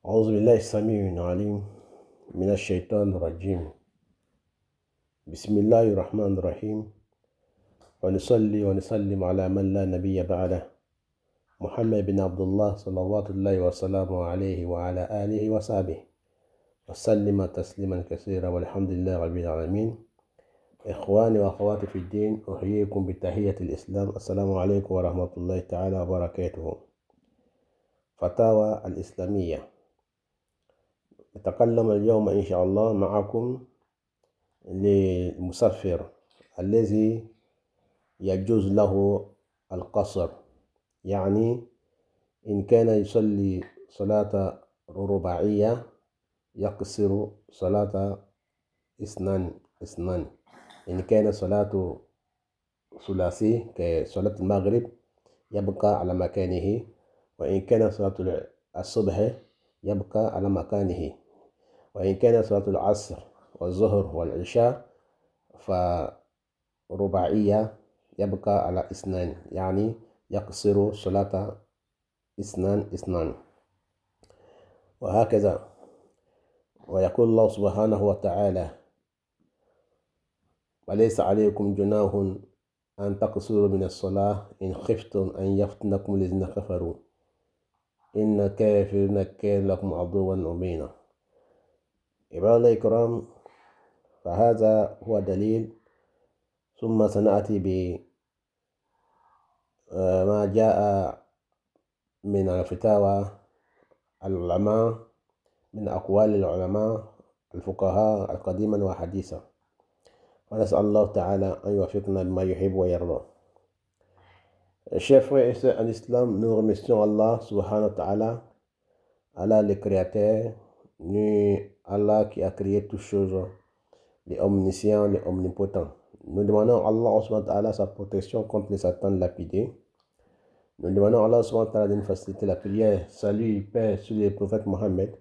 أعوذ بالله السميع العليم من الشيطان الرجيم. بسم الله الرحمن الرحيم، ونصلي ونسلم على من لا نبي بعده، محمد بن عبد الله صلوات الله وسلامه عليه وعلى آله وصحبه وسلم تسليما كثيرا، والحمد لله رب العالمين. إخواني وأخواتي في الدين، أحييكم بتحية الإسلام. السلام عليكم ورحمة الله تعالى وبركاته. فتاوى الإسلامية. نتكلم اليوم إن شاء الله معكم للمسافر الذي يجوز له القصر، يعني إن كان يصلي صلاة رباعية يقصر صلاة اثنان. إن كان صلاة ثلاثي كصلاة المغرب يبقى على مكانه، وإن كان صلاة الصبح يبقى على مكانه، وإن كان صلاة العصر والظهر والعشاء فرباعية يبقى على اثنان، يعني يقصر صلاة اثنان وهكذا. ويقول الله سبحانه وتعالى: وليس عليكم جناح أن تقصروا من الصلاة إن خفتم أن يفتنكم الذين كفروا إن كافرين كان لكم عدوا مبينا. عباد الله الكرام، فهذا هو دليل. ثم سنأتي بما جاء من فتاوى العلماء، من أقوال العلماء الفقهاء القديما وحديثا، ونسأل الله تعالى أن يوفقنا بما يحب ويرضى. Chers frères et sœurs en islam, nous remercions Allah subhanahu wa ta'ala, Allah le créateur, Allah qui a créé toutes choses, l'omniscient, l'omnipotent. Nous demandons à Allah subhanahu wa ta'ala sa protection contre les satans lapidés. Nous demandons à Allah subhanahu wa ta'ala de nous faciliter la prière, salut, paix sur le prophète Mohammed,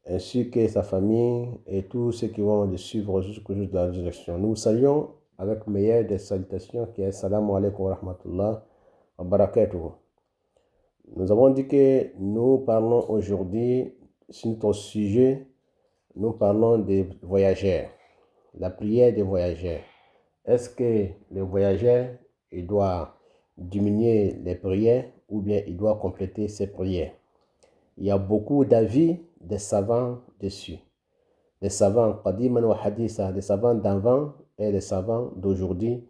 ainsi que sa famille et tous ceux qui vont le suivre jusqu'au jour de la résurrection. Nous saluons avec meilleure des salutations qui est Salam alaikum wa rahmatullah wa barakatuh. Nous avons dit que nous parlons aujourd'hui sur notre sujet, nous parlons des voyageurs, la prière des voyageurs. Est-ce que le voyageur il doit diminuer les prières ou bien il doit compléter ses prières? Il y a beaucoup d'avis des savants dessus. Les savants qadiman wa haditha, les savants d'avant et les savants d'aujourd'hui.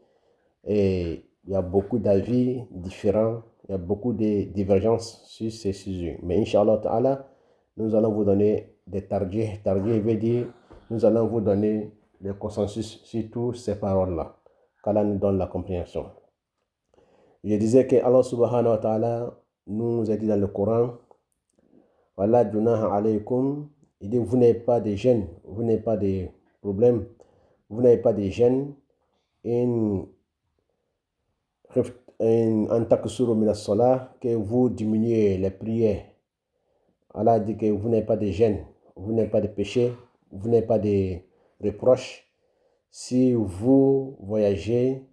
Et il y a beaucoup d'avis différents, il y a beaucoup de divergences sur ces sujets. Mais Inch'Allah Ta'ala, nous allons vous donner des tarjih. Tarjih veut dire, nous allons vous donner le consensus sur toutes ces paroles-là, qu'Allah nous donne la compréhension. Je disais que Allah Subhanahu wa Ta'ala nous a dit dans le Coran: Wala junaha alaykum, il dit vous n'avez pas de gêne, vous n'avez pas de problème, vous n'avez pas de gêne en taksuru min as-salah, que vous diminuez les prières. Allah dit que vous n'avez pas de gêne, vous n'avez pas de péché, vous n'avez pas de reproche si vous voyagez,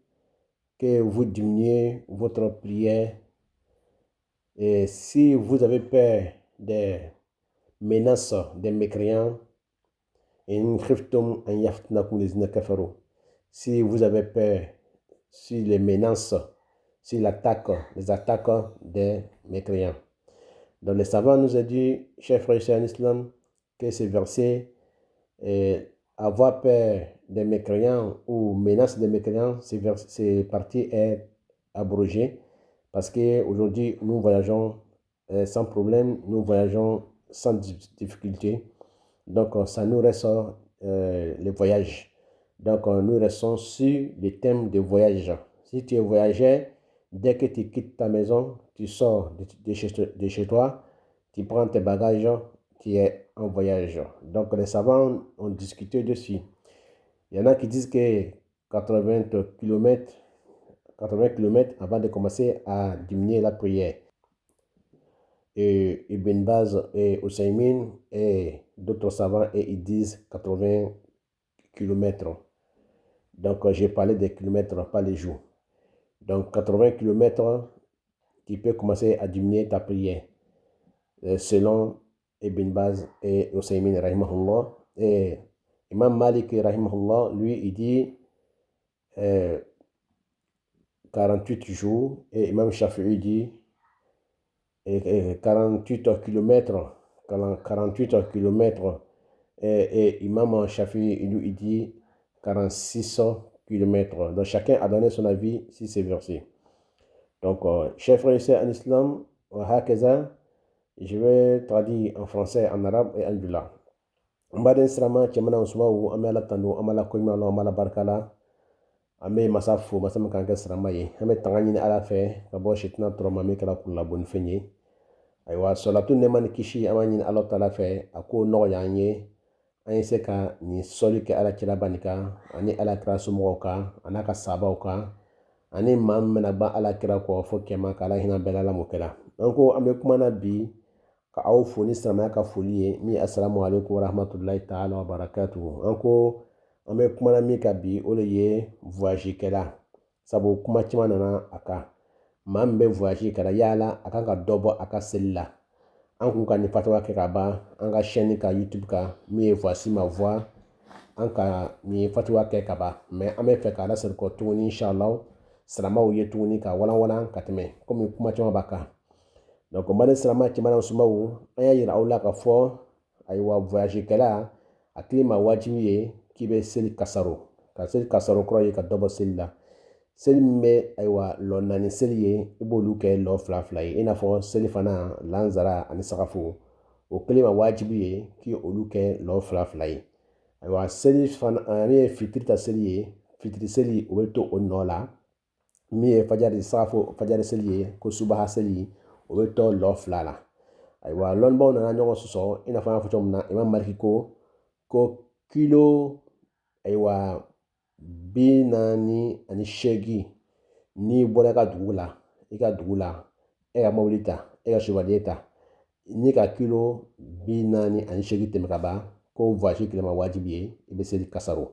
que vous diminuez votre prière. Et si vous avez peur des menaces des mécréants, si vous avez peur, si les menaces, si les attaques des mécréants. Donc les savants nous ont dit, chers frères et sœurs en islam, que ce verset, avoir peur des mécréants ou menace des mécréants, ces parties est abrogée, parce qu'aujourd'hui nous voyageons sans problème, nous voyageons sans difficulté. Donc ça nous reste les voyages. Donc nous restons sur le thème de voyage. Si tu es voyageur, dès que tu quittes ta maison, tu sors de chez toi, tu prends tes bagages, tu es en voyage. Donc les savants ont discuté dessus. Il y en a qui disent que 80 km avant de commencer à diminuer la prière. Et Ibn Baz et Usaymin et d'autres savants, et ils disent 80 km. Donc j'ai parlé des kilomètres, pas les jours. Donc 80 km, tu peux commencer à diminuer ta prière selon Ibn Baz et Usaymin rahimahullah. Et Imam Malik rahimahullah, lui, il dit 48 jours. Et Imam Shafi'i dit 48 kilomètres. 48 kilomètres. Et Imam Shafi'i, il dit 46 kilomètres. Donc chacun a donné son avis sur ces versets. Donc, chers frères et sœurs en islam, je vais traduire en français, en arabe et en dula. Mbaden sirama cɛmana musomaw an bɛ ala tando an bɛ ala koɲuman la an bɛ ala barika la an bɛ masa fo masa min kan kɛ sirama ye an bɛ tanga ɲini ala fɛ ka bɔ sitina tɔrɔ ma min kɛra kurulabonifɛn ye ayiwa sɔlatu nɛma ni kisi an b'a ɲini ala taala fɛ a ko nɔgɔya an ye se ka nin sɔli kɛ ala cɛlaba nin kan ani ala kira somɔgɔw kan a n'a ka sabaw kan ani maa min bɛna ban ala kira kɔ fo kɛma ka ala hinɛ bɛɛ la mo kɛra an ko an bɛ kumana bi ka aw fo ni silamɛya ka foli ye min assalamu alaikum warahmatullahi ta'ala wa barakatuhu an ko an bɛ kumana min ka bi o de ye voyage kɛla sabu kuma caman nana a kan maa min bɛ voyage kɛla yala a kan ka dɔ bɔ a ka seli la an kun ka nin fatawa kɛ ka ban an ka chaîne ka YouTube kan min ye voici ma voix an ka nin fatawa kɛ ka ban mais an bɛ fɛ ka lasɛri kɔ tuguni inshallah silamaw ye tuguni ka walan ka tɛmɛ komi kuma caman b'a kan donc mbaden silama cɛmana musomaw an y'a yira aw la ka fɔ ayiwa voyage kɛla a tigi ma wajibi ye k'i bɛ seli kasaro ka seli kasaro kɔrɔ ye ka dɔ bɔ seli la seli min bɛ ayiwa lɔ naani seli ye i b'olu kɛ lɔ fila fila ye i n'a fɔ seli fana lanzara ani sagafo o kelen ma wajibi ye k'i olu kɛ lɔ fila fila ye ayiwa seli fana min ye fitiri ta seli ye fitiri seli o bɛ to o nɔ la min ye fajari sagafo fajari seli ye ko subaha seli o bɛ tɔ lɔ fila la ayiwa lɔnnibaw nana ɲɔgɔn sɔsɔ i n'a fɔ an y'a fɔ cogo min na Imam Maliki ko kilo ayiwa 48 n'i bɔra i ka dugu la e ka mobili ta e ka chevalier ta n'i ka kilo 48 tɛmɛ ka ban ko voyage kɛlɛ ma wajibi ye i bɛ seli kasaro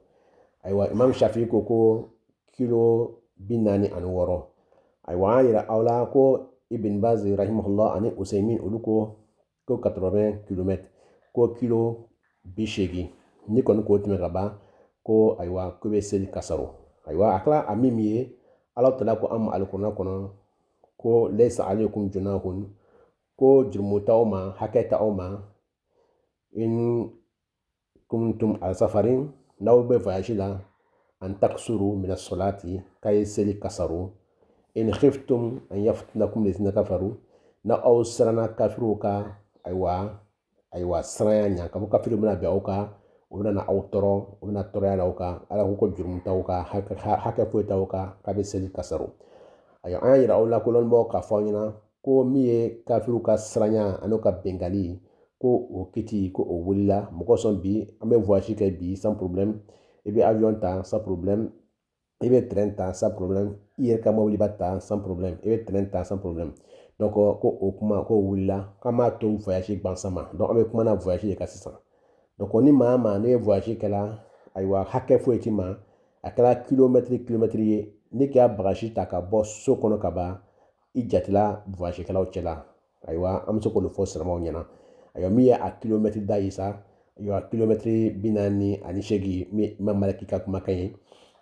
ayiwa Imam Shafi'i ko kilo 46 ayiwa an yira aw la ko Ibn Baz rahimahullah ani Usaymin olu ko 80 kilomètres ko kilo 80 ni kɔni k'o tɛmɛ ka ban ko ayiwa ko bɛ seli kasaro ayiwa a kila a min ye ala tala ko an ma alikuranɛ kɔnɔ ko laysa alaykum junahun ko jurumu t'aw ma hakɛ t'aw ma in kuntum ala safarin n'aw bɛ voyage la an taksuru min as-salati k'a ye seli kasaro in khiftum an yaftinakum lazina kafaru na aw siranna kafiruw ka ayiwa siranya ɲa ka fɔ kafiruw bɛna bɛn aw kan u bɛna aw tɔɔrɔ u bɛna tɔɔrɔya la aw kan ala ko jurumu t'aw kan hakɛ foyi t'aw kan k'a bɛ seli kasaro ayiwa an y'a yira aw la ko lɔnnibaw k'a fɔ aw ɲɛna ko min ye kafiruw ka siranya ani ka bengali ko o kiti ko o wulila mɔgɔ sɔn bi an bɛ voyage kɛ bi sans problème i bɛ avion ta sans problème i bɛ train ta sans problème i yɛrɛ ka mobili ba ta sans problème i bɛ train ta sans problème donc ko o kuma ko o wulila k'an b'a to voyage gansan ma donc an bɛ kuma na voyage de kan sisan donc ni maa ma ne ye voyage kɛla ayiwa hakɛ foyi ti ma a kɛra kilomètre ye ne k'a bagaji ta ka bɔ so kɔnɔ ka ban i jatila voyage kɛlaw cɛla ayiwa an bɛ se k'olu fɔ silamɛw ɲɛna ayiwa min ye a kilomètre da ye sa ayiwa kilomètre 48 min Imam Maliki ka kumakan ye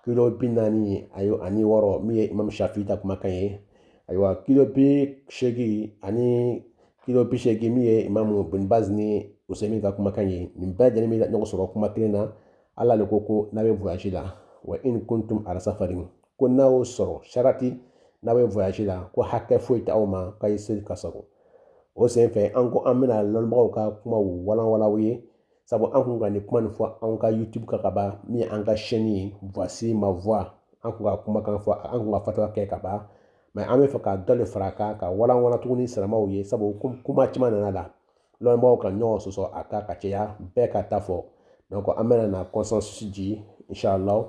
kilo 46 min ye Imam Shafi'i ta kumakan ye ayiwa kilo 80 ani kilo 80 min ye Imam Ibn Baz ni Usaymin ka kumakan ye nin bɛɛ lajɛlen bɛ ɲɔgɔn sɔrɔ kuma kelen na ala le ko n'a bɛ voyage la wa in kuntum ala safarin ko n'a y'o sɔrɔ sharati n'a bɛ voyage la ko hakɛ foyi tɛ aw ma k'a ye seli kasaro o sen fɛ an ko an bɛna lɔnnibagaw ka kumaw walanwalaw ye sabu an kun ka nin kuma nin fɔ an ka YouTube kan ka ban min ye an ka chaîne ye voici ma voix an kun ka kumakan fɔ an kun ka fatawa kɛ ka ban mais an bɛ fɛ ka dɔ de fara a kan ka walanwalan tuguni silamɛw ye sabu kuma caman nana la lɔnnibagaw ka ɲɔgɔn sɔsɔ a kan ka caya bɛɛ ka taa fɔ donc an bɛna na consensus di inshallah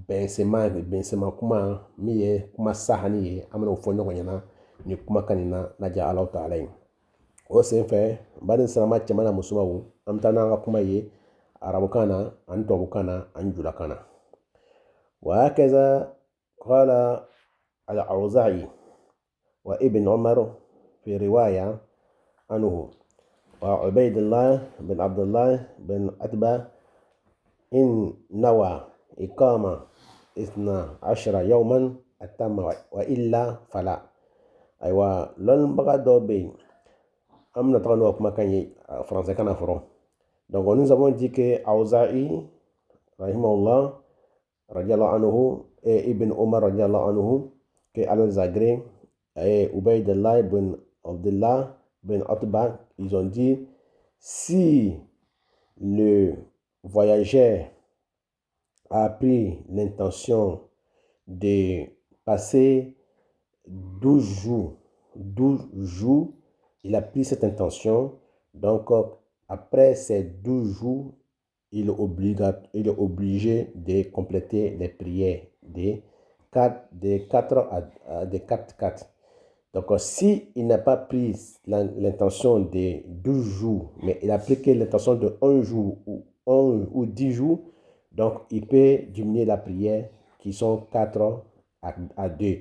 bɛnsɛma kuma min ye kuma sahani ye an bɛna o fɔ ɲɔgɔn ɲɛna ni kumakan nin na naja ala ta'ala ye o sen fɛ baden silama cɛman na musomaw an bɛ taa n'an ka kuma ye arabukan na ani tubabukan na ani julakan na وهكذا قال الأوزاعي وابن عمر في رواية عنه وعبيد الله بن عبد الله بن عتبة إن نوى إقامة 12 يوما أتم وإلا فلا. أيوة لن بغا دوبي أمنا تغنوا كما كان فرنسا كان فرون. Donc nous avons dit que Auza'i rahimahullah radiallahu anhu et Ibn Omar radiallahu anhu que Al-Zagri et Ubaydullah bin Abdullah bin Atba, ils ont dit si le voyageur a pris l'intention de passer 12 jours, il a pris cette intention, donc après ces 12 jours, il est obligé de compléter les prières de 4 à 4. Donc, si il n'a pas pris l'intention de 12 jours, mais il a pris que l'intention de 1 jour ou 10 jours, donc il peut diminuer la prière qui sont 4 à 2.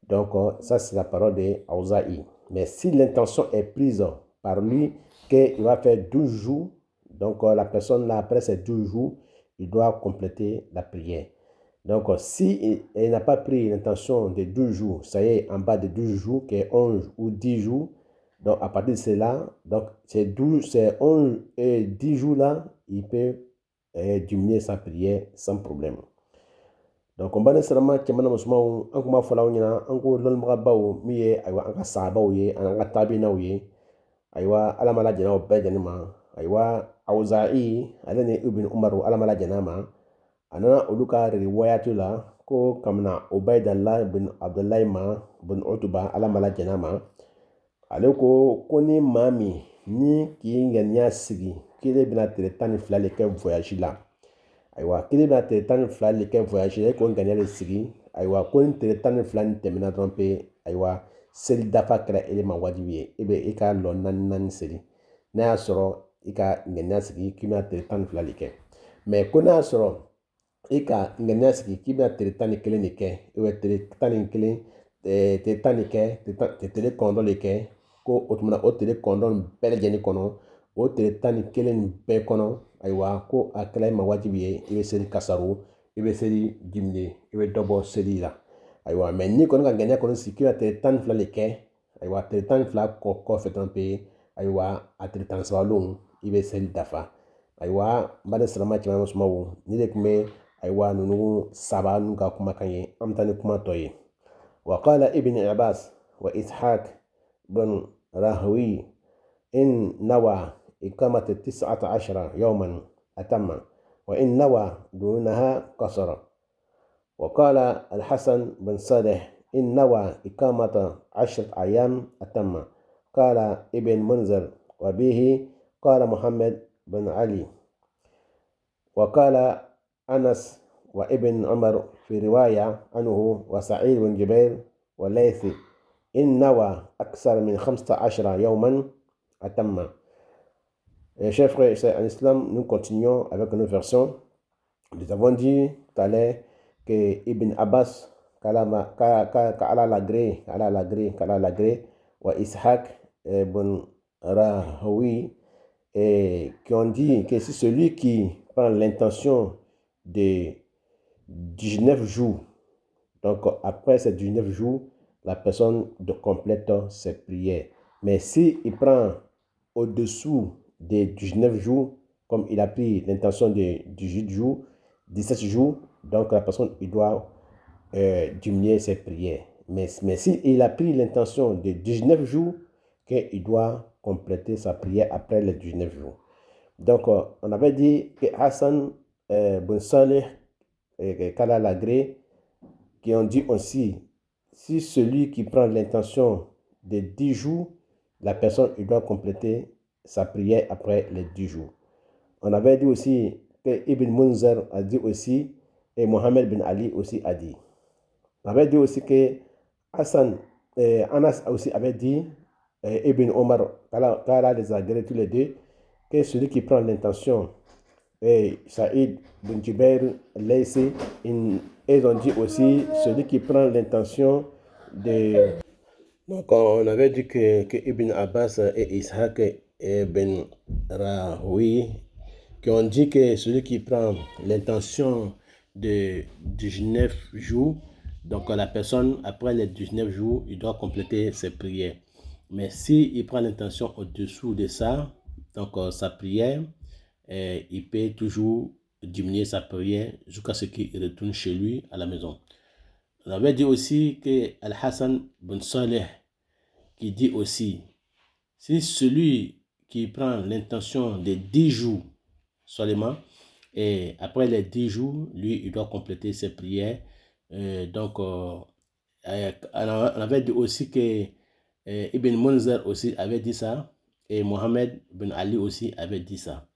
Donc, ça c'est la parole de Auza'i. Mais si l'intention est prise par lui, qu'il va faire 12 jours, donc la personne là, après ces 12 jours, il doit compléter la prière. Donc, si il n'a pas pris l'intention de 12 jours, ça y est, en bas de 12 jours, qui est 11 ou 10 jours, donc à partir de cela, donc ces 11 et 10 jours-là, il peut diminuer sa prière sans problème. Donc, on va dire seulement que maintenant, on va faire un coup de l'homme miye aywa an ka sahabaw ye an ka tabinaw ye aywa ala mala jana o bɛɛ jani ma aywa Auza'i ale ni Ibn Umar ala mala jana ma a nana olu ka riwayatu la ko kamina Ubaydullah bin Abdullah ma bin Utba ala mala jana ma ale ko ni maa min ni k'i ŋaniya sigi k'ile bɛna tile 12 le kɛ voyage la aywa k'ile bɛna tile 12 le kɛ voyage la e ko ŋaniya le sigi aywa ko ni tile 12 ni tɛmɛna dɔrɔn pe aywa seli dafa kɛra ele ma wajibi ye e bɛ i ka lɔ naani seli n'a y'a sɔrɔ i ka ŋaniya sigi k'i bɛna tile 12 le kɛ mais ko n'a y'a sɔrɔ i ka ŋaniya sigi k'i bɛna tile 11 de kɛ tile 11 tile 10 de kɛ tile 9 de kɛ ko o tuma na o tile 9 bɛɛ lajɛlen kɔnɔ o tile 11 bɛɛ kɔnɔ ayiwa ko a kɛra i ma wajibi ye i bɛ seli kasaru i bɛ seli jimine i bɛ dɔ bɔ seli la ayiwa mais ni kɔni ka ŋaniya kɔni sigi k'i bɛna tile 12 de kɛ ayiwa tile 12 kɔfɛ dɔrɔn pe ayiwa a tile 13 i bɛ seli dafa ayiwa n b'a ni silamɛ cɛman musomanw ni de tun bɛ ayiwa ninnu saba ninnu ka kumakan ye an bɛ taa ni kuma tɔ ye وقال ابن عباس وإسحاق بن راهوي إن نوى إقامة 19 يوما أتم وإن نوى دونها قصر وقال الحسن بن صالح إن نوى إقامة 10 أيام أتم قال ابن منذر وبه قال محمد بن علي وقال أنس وابن عمر في رواية عنه وسعيد بن جبير وليث إن نوى أكثر من 15 يوما أتم. Chers frères et sœurs en islam, nous continuons avec une version. Nous avons dit tout à l'heure que Ibn Abbas, qu'Allah l'agré, wa Ishaq ibn Rahoui, qui ont dit que c'est celui qui prend l'intention de 19 jours, donc après ces 19 jours, la personne complète ses prières. Mais s'il prend au-dessous des 19 jours, comme il a pris l'intention de 18 jours, 17 jours, donc la personne il doit diminuer ses prières. Mais s'il a pris l'intention de 19 jours, qu'il doit compléter sa prière après les 19 jours. Donc, on avait dit que Hassan Ben Saleh et Kala Lagré, qui ont dit aussi, si celui qui prend l'intention de 10 jours, la personne il doit compléter sa prière après les 10 jours. On avait dit aussi que Ibn Munzir a dit aussi, et Mohamed bin Ali aussi a dit. On avait dit aussi que Anas aussi avait dit, Ibn Omar, Kala les agrès tous les deux, que celui qui prend l'intention, Saïd bin Jubair, Laïsi, ils ont dit aussi celui qui prend l'intention de... Donc on avait dit que Ibn Abbas et Ishaq et Ben Rahoui, qui ont dit que celui qui prend l'intention de 19 jours, donc la personne, après les 19 jours, il doit compléter ses prières. Mais s'il prend l'intention au-dessous de ça, donc sa prière, il peut toujours diminuer sa prière jusqu'à ce qu'il retourne chez lui à la maison. On avait dit aussi que Al-Hassan bin Saleh qui dit aussi, si celui qui prend l'intention de 10 jours seulement, et après les 10 jours, lui, il doit compléter ses prières. On avait dit aussi que Ibn Munzir aussi avait dit ça, et Mohamed bin Ali aussi avait dit ça.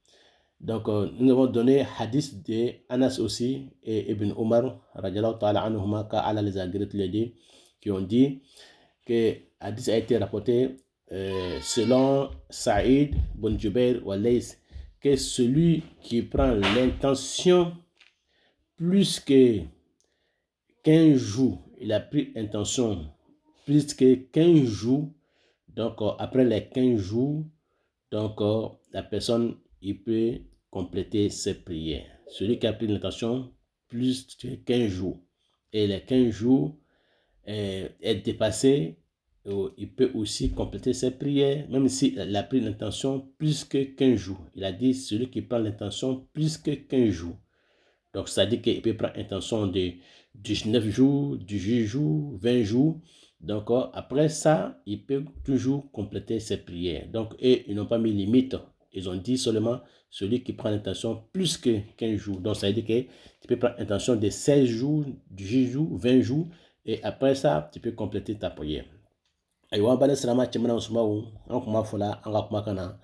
Donc, nous avons donné hadith de Anas aussi et Ibn Omar, radiallahu ta'ala anhuma, ka Allah les a agréés tous les deux, qui ont dit que hadith a été rapporté selon Saïd bin Jubair wa Lays, que celui qui prend l'intention plus que 15 jours, il a pris intention plus que 15 jours, donc après les 15 jours, donc la personne, il peut compléter ses prières. Celui qui a pris l'intention plus que 15 jours et les 15 jours est dépassé, il peut aussi compléter ses prières, même s'il a pris l'intention plus que 15 jours. Il a dit celui qui prend l'intention plus que 15 jours. Donc, ça dit qu'il peut prendre intention de 19 jours, 18 jours, 20 jours. Donc, après ça, il peut toujours compléter ses prières. Donc, ils n'ont pas mis limite. Ils ont dit seulement celui qui prend l'intention plus que 15 jours. Donc, ça veut dire que tu peux prendre intention de 16 jours, 18 jours, 20 jours. Et après ça, tu peux compléter ta prière. Aywa bala salama cemana usumawu an kuma fula an ka kuma kana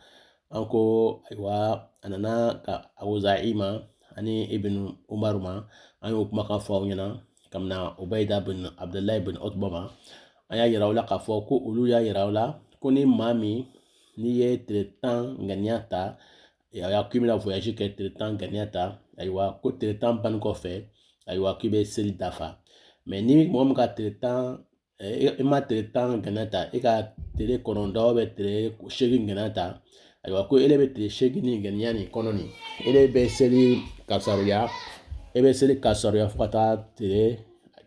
an ko aywa anana ka awuza'ima ani ibn Umar ma an y'o kuma kan fɔ aw ɲɛna kamina Ubayda bin Abdullahi bin Utba ma an y'a yira aw la k'a fɔ ko olu y'a yira aw la ko ni maa min n'i ye tile 10 ŋaniya ta a y'a k'i bɛna voyage kɛ tile 10 ŋaniya ta ayiwa ko tile 10 banni kɔfɛ ayiwa k'i bɛ seli dafa mais ni mɔgɔ min ka tile 10 i ma tile 10 ŋaniya ta i ka tile 9 bɛ tile 8 ŋaniya ta ayiwa ko ele bɛ tile 8 ni ŋaniya nin kɔnɔ nin ele bɛ seli kasaruya e bɛ seli kasaruya fo ka taa tile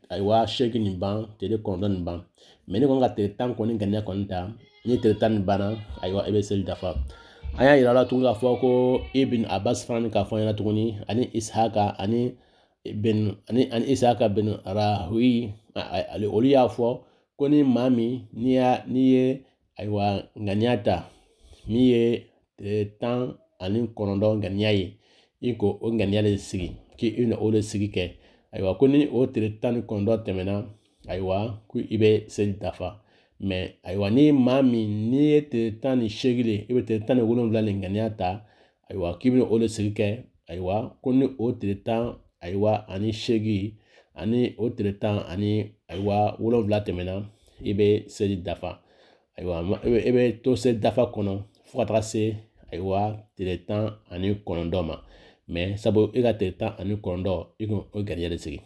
ayiwa 8 nin ban tile 9 nin ban mais ni kɔni ka tile 10 kɔni ŋaniya kɔni ta ni tile 10 nin banna ayiwa e bɛ seli dafa an y'a yira la tuguni k'a fɔ ko Ibn Abbas fana ni k'a fɔ an ɲɛna tuguni ani Ishaka ani Ishaka bin Rahui olu y'a fɔ ko ni maa min n'i ye ayiwa ŋaniya ta min ye tile 19 ŋaniya ye i ko o ŋaniya de sigi k'i na o de sigi kɛ ayiwa ko ni o tile 19 tɛmɛna ayiwa ko i bɛ seli dafa mais ayiwa ni maa min n'i ye tile 18 de i bɛ tile 17 ni ŋaniya ta ayiwa k'i bɛna o de sigi kɛ ayiwa ko ni o tile 10 ayiwa ani 8 ani o tile 10 ani ayiwa 7 tɛmɛna i bɛ seli dafa ayiwa i bɛ to seli dafa kɔnɔ fo ka taga se ayiwa tile 19 ma mais sabu i ka tile 19 i kun o garijɛgɛ de sigi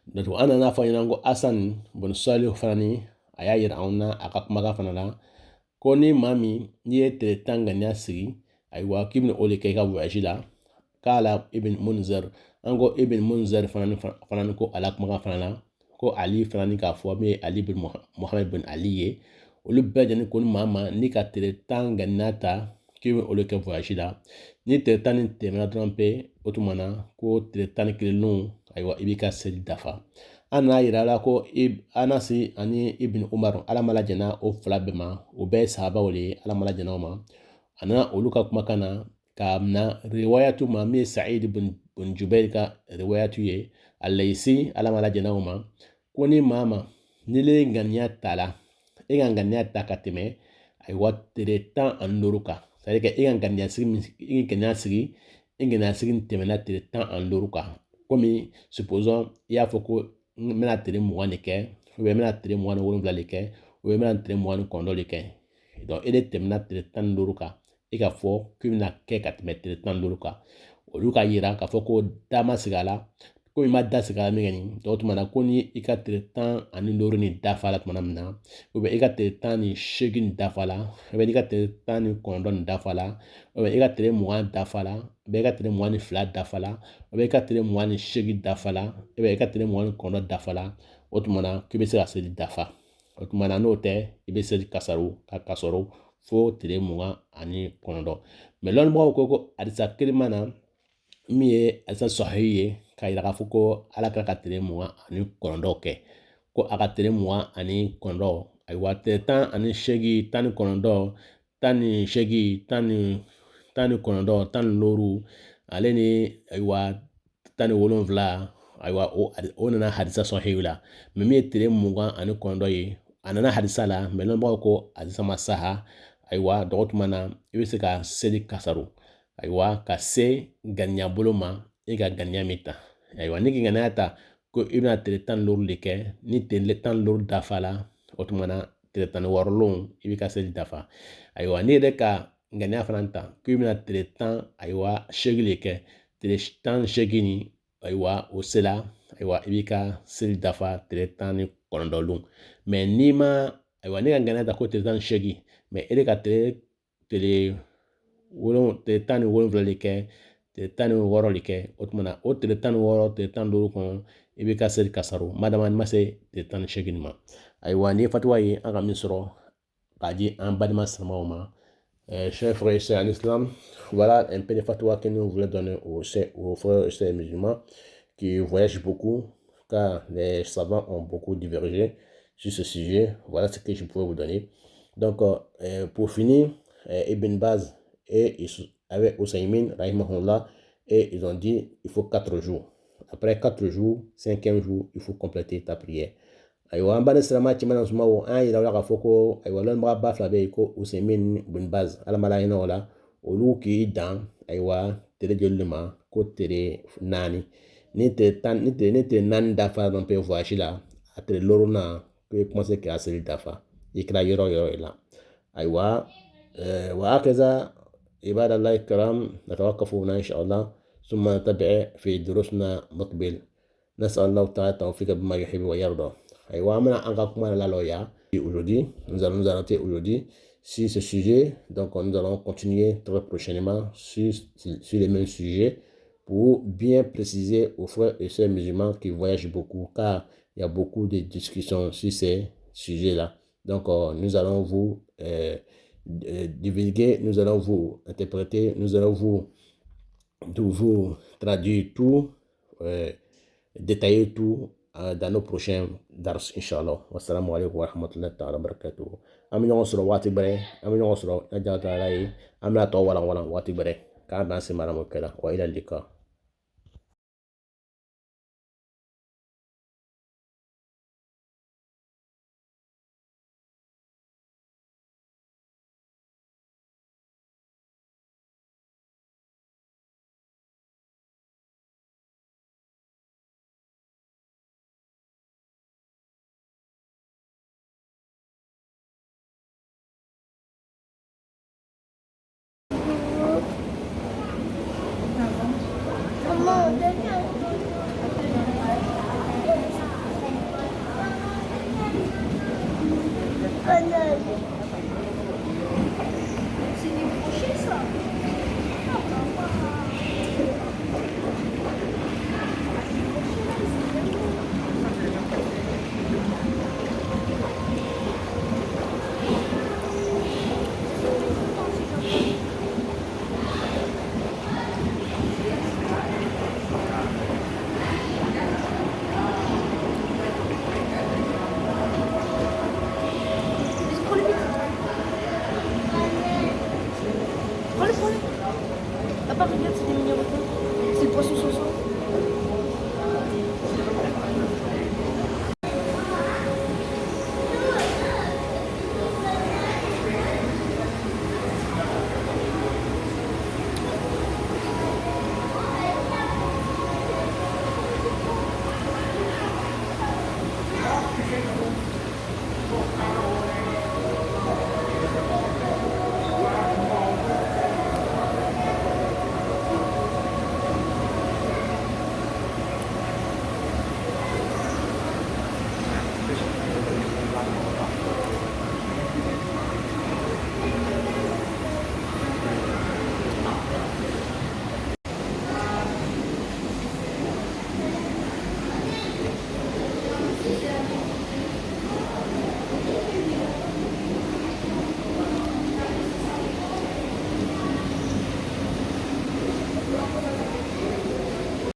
donc an nana fɔ ɲɛna ko Asan bin Salih fana ni a y'a yira anw na a ka kumakan fana la ko ni maa min n'i ye tile 10 ŋaniya sigi ayiwa k'i bɛna o de kɛ i ka voyage la k'ala Ibn Munzir an ko Ibn Munzir fana ni ko ala kumakan fana la ko Ali fana ni k'a fɔ min ye Ali bin Muhammad bin Ali ye olu bɛɛ lajɛlen ko ni maa ma ni ka tile 10 ŋaniya ta k'i bɛ olu kɛ voyage la ni tile 10 ni tɛmɛna dɔrɔn pe o tuma na ko tile 11 ayiwa i b'i ka seli dafa an nana yira la ko Anasi ani Ibn Umar ala ma lajɛna o fila bɛɛ ma o bɛɛ ye sahabaw de ye ala ma lajɛna o ma a nana olu ka kumakan na ka na riwayatu ma min ye Saïd bin Jubair ka riwayatu ye Al-Laysi ala ma lajɛna o ma ko ni maa ma ni le ŋaniya ta la e ka ŋaniya ta ka tɛmɛ ayiwa tile 15 kan c'est à dire que e ka ŋaniya sigi tɛmɛna tile 15 kan komi supposons i y'a fɔ ko n bɛna tile 20 de kɛ ou bien n bɛna tile 27 de kɛ ou bien n bɛna tile 29 de kɛ donc e de tɛmɛna tile 15 kan i ka fɔ k'i bɛna kɛ ka tɛmɛ tile 15 kan olu ka yira k'a fɔ ko dama sigi a la komi ma da sigi a la min kɛ nin o tuma na ko ni i ka tile 16 nin dafa la tuma min na i ka tile 18 nin dafa la i ka tile 19 nin dafa la i ka tile 20 dafa la i ka tile 22 dafa la i ka tile 28 dafa la i ka tile 29 dafa la o tuma na k'i bɛ se ka seli dafa o tuma na n'o tɛ i bɛ seli kasɔrɔ fo tile 29 mɛ lɔnnibagaw ko hadisa kelima na min ye hadisa sɔhihi ye k'a yira k'a fɔ ko ala ka tile 29 kɛ ko a ka tile 29 ayiwa tile 18 19 18 19 16 ale ni ayiwa 17 ayiwa o nana hadisa sɔhihi la mɛ min ye tile 29 ye a nana hadisa la mɛ lɔnnibagaw ko hadisa ma saha ayiwa dɔgɔ tuma na i bɛ se ka seli kasaru ayiwa ka se ganiya bolo ma i ka ganiya min ta ayiwa ni ganiya ta ko i bɛna tile 15 de kɛ ni tile 15 dafa la o tuma na tile 16 i bɛ ka seli dafa ayiwa ni yɛrɛ ka ganiya fana ta ko i bɛna tile 10 ayiwa 8 de kɛ tile 18 ni ayiwa o sela ayiwa i b'i ka seli dafa tile 19 mɛ n'i ma ayiwa ne ka ganiya ta ko tile 18 mɛ e de ka tile 17 de kɛ tile 16 de kɛ o tuma na o tile 16 tile 15 kɔnɔ i bɛ ka seli kasaru madama ni ma se tile 18 ma ayiwa ni fatuwa ye an ka min sɔrɔ k'a di an balima silamɛw ma chers frères et sœurs en islam, voilà un peu de fatwa que nous voulons donner aux frères et sœurs musulmans qui voyagent beaucoup, car les savants ont beaucoup divergé sur ce sujet. Voilà ce que je pouvais vous donner. Donc, pour finir, Ibn Baz et avec Ousaymin, rahimahullah, et ils ont dit il faut 4 jours. Après 4 jours, 5e jour, il faut compléter ta prière. Ayiwa an bani silama cɛman na sumawo an yira la k'a fɔ ko ayiwa lɔnnibaga ba fila bɛ yen ko Usaimin Ibn Baz ala ma hinɛ o la olu k'i dan ayiwa tile joli de ma ko tile 4 ni tile 4 dafa dɔrɔn pe voyage la a tile 6 ko i commencé k'a seli dafa i kɛra yɔrɔ yɔrɔ la ayiwa wa hakaza ibadallahi kiram natawakafu huna insha Allah ثم نتابع في دروسنا مقبل نسأل الله تعالى التوفيق بما يحب ويرضى. Aujourd'hui, nous allons nous arrêter aujourd'hui sur ce sujet. Donc, nous allons continuer très prochainement sur les mêmes sujets pour bien préciser aux frères et sœurs musulmans qui voyagent beaucoup, car il y a beaucoup de discussions sur ces sujets-là. Donc, nous allons vous divulguer, nous allons vous interpréter, nous allons vous traduire tout, détailler tout dans nos prochains dars, inshallah. Wassalamu alaikum wa rahmatullahi ta'ala wa barakatuhu. Ami ɲɔgɔn sɔrɔ waati bɛrɛ, ami ɲɔgɔn sɔrɔ na jaga taala ye, an bɛna tɔ walan waati bɛrɛ k'an bɛn se maramu kɛla wa ila lika. Papa, regarde, c'est des mini-requins. C'est le poisson sauce.